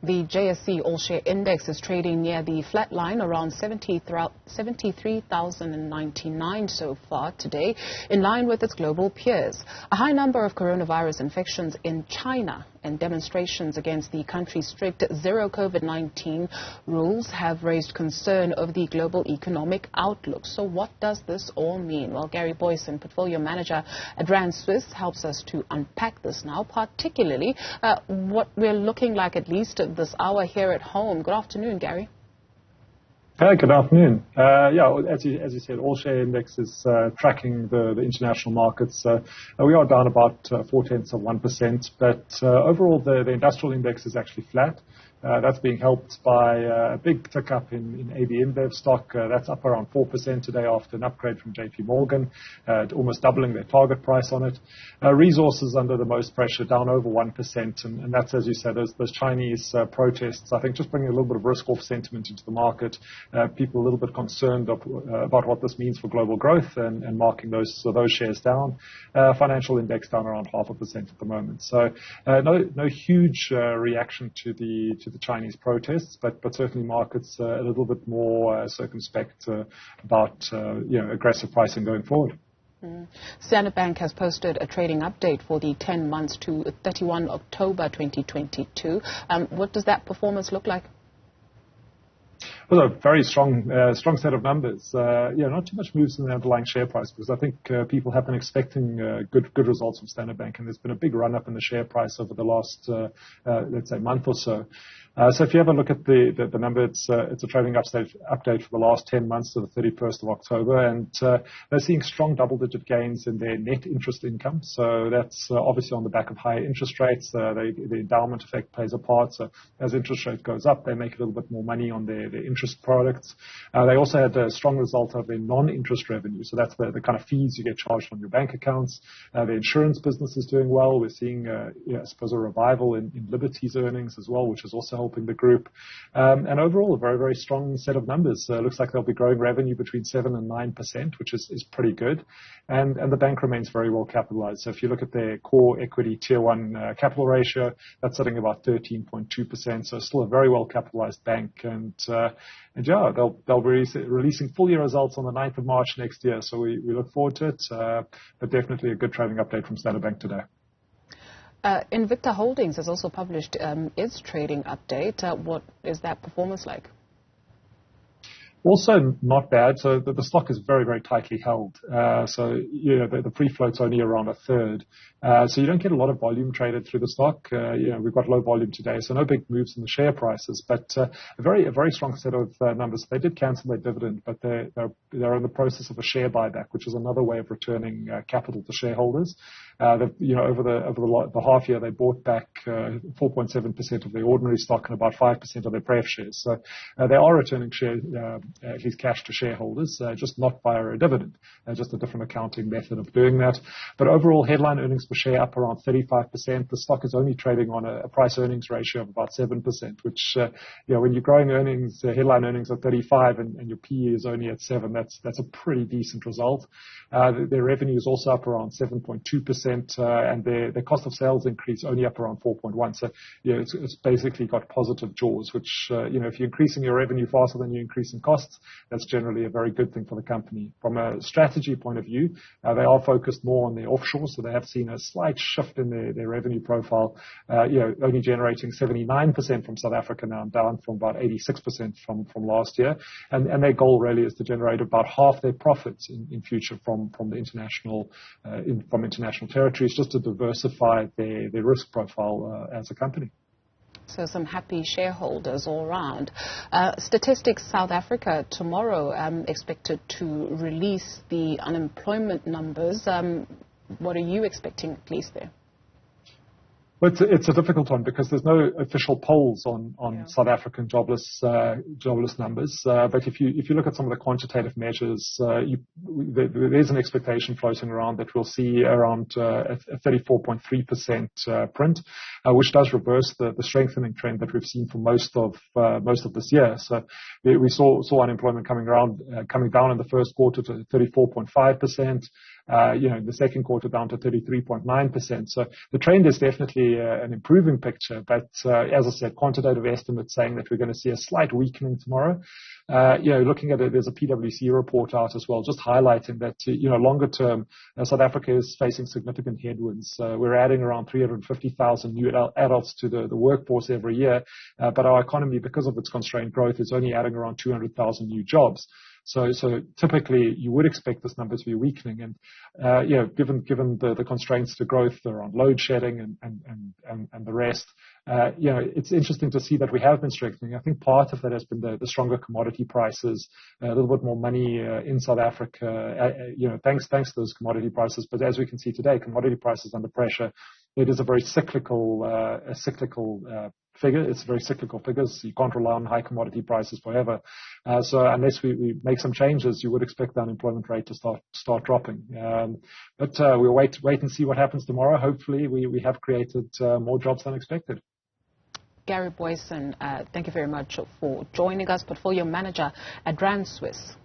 The JSE All Share index is trading near the flat line around 73,099 so far today, in line with its global peers. A high number of coronavirus infections in China and demonstrations against the country's strict zero COVID-19 rules have raised concern over the global economic outlook. So what does this all mean? Well, Gary Booysen, portfolio manager at Rand Swiss, helps us to unpack this now, particularly what we're looking like at least this hour here at home. Good afternoon, Gary. Hi, good afternoon. As you said, All Share Index is tracking the international markets. We are down about 0.4%, but overall the industrial index is actually flat. That's being helped by a big tick up in AB InBev stock. That's up around 4% today after an upgrade from JP Morgan, almost doubling their target price on it. Resources under the most pressure, down over 1%, and that's, as you said, those Chinese protests, I think, just bringing a little bit of risk-off sentiment into the market. People a little bit concerned about what this means for global growth and marking those shares down. Financial index down around 0.5% at the moment. So no huge reaction to the Chinese protests, but certainly markets a little bit more circumspect about aggressive pricing going forward. Standard Bank has posted a trading update for the 10 months to 31 October 2022. What does that performance look like? Well, a very strong set of numbers. Not too much moves in the underlying share price, because I think people have been expecting good results from Standard Bank, and there's been a big run up in the share price over the last, let's say, month or so. So if you have a look at the number, it's a trading update for the last 10 months to the 31st of October, and they're seeing strong double-digit gains in their net interest income. So that's obviously on the back of higher interest rates. The endowment effect plays a part. So as interest rate goes up, they make a little bit more money on their interest products. They also had a strong result of their non-interest revenue. So that's the kind of fees you get charged on your bank accounts. The insurance business is doing well. We're seeing, I suppose, a revival in Liberty's earnings as well, which is also helping the group. And overall, a very, very strong set of numbers. Looks like they'll be growing revenue between 7 and 9%, which is pretty good. And the bank remains very well capitalized. So if you look at their core equity tier 1 capital ratio, that's sitting about 13.2%. So still a very well capitalized bank. And they'll be releasing full year results on the 9th of March next year. So we look forward to it. But definitely a good trading update from Standard Bank today. Invicta Holdings has also published its trading update. What is that performance like? Also not bad. So the stock is very, very tightly held. The free float's only around a third. So you don't get a lot of volume traded through the stock. We've got low volume today, so no big moves in the share prices, but a very strong set of numbers. They did cancel their dividend, but they're in the process of a share buyback, which is another way of returning capital to shareholders. Over the half year, they bought back 4.7% of their ordinary stock and about 5% of their pref shares. So they are returning at least cash to shareholders, just not via a dividend, just a different accounting method of doing that. But overall, headline earnings per share up around 35%. The stock is only trading on a price earnings ratio of about 7%, which, when you're growing earnings, headline earnings at 35 and your PE is only at 7, that's a pretty decent result. Their revenue is also up around 7.2%, and their cost of sales increase only up around 4.1. So, it's basically got positive jaws, which, if you're increasing your revenue faster than you're increasing costs, that's generally a very good thing for the company. From a strategy point of view, they are focused more on their offshore, so they have seen a slight shift in their revenue profile, only generating 79% from South Africa now, down from about 86% from last year. And their goal really is to generate about half their profits in future from the international territories, just to diversify their risk profile as a company. So some happy shareholders all around. Statistics South Africa tomorrow expected to release the unemployment numbers. What are you expecting, at least, there? Well, it's a difficult one because there's no official polls on South African jobless numbers. But if you look at some of the quantitative measures, there's an expectation floating around that we'll see around a 34.3% print, which does reverse the strengthening trend that we've seen for most of this year. So we saw unemployment coming down in the first quarter to 34.5%. the second quarter down to 33.9%. So the trend is definitely an improving picture. But as I said, quantitative estimates saying that we're going to see a slight weakening tomorrow. Looking at it, there's a PwC report out as well, just highlighting that, longer term, South Africa is facing significant headwinds. We're adding around 350,000 new adults to the workforce every year, but our economy, because of its constrained growth, is only adding around 200,000 new jobs. So typically you would expect this number to be weakening, and given the constraints to growth around load shedding and the rest, it's interesting to see that we have been strengthening. I think part of that has been the stronger commodity prices, a little bit more money in South Africa, thanks to those commodity prices. But as we can see today, commodity prices under pressure. It is a very cyclical figure. It's very cyclical figures. You can't rely on high commodity prices forever. So unless we make some changes, you would expect the unemployment rate to start dropping. But we'll wait and see what happens tomorrow. Hopefully, we have created more jobs than expected. Gary Booysen, thank you very much for joining us, portfolio manager at Rand Swiss.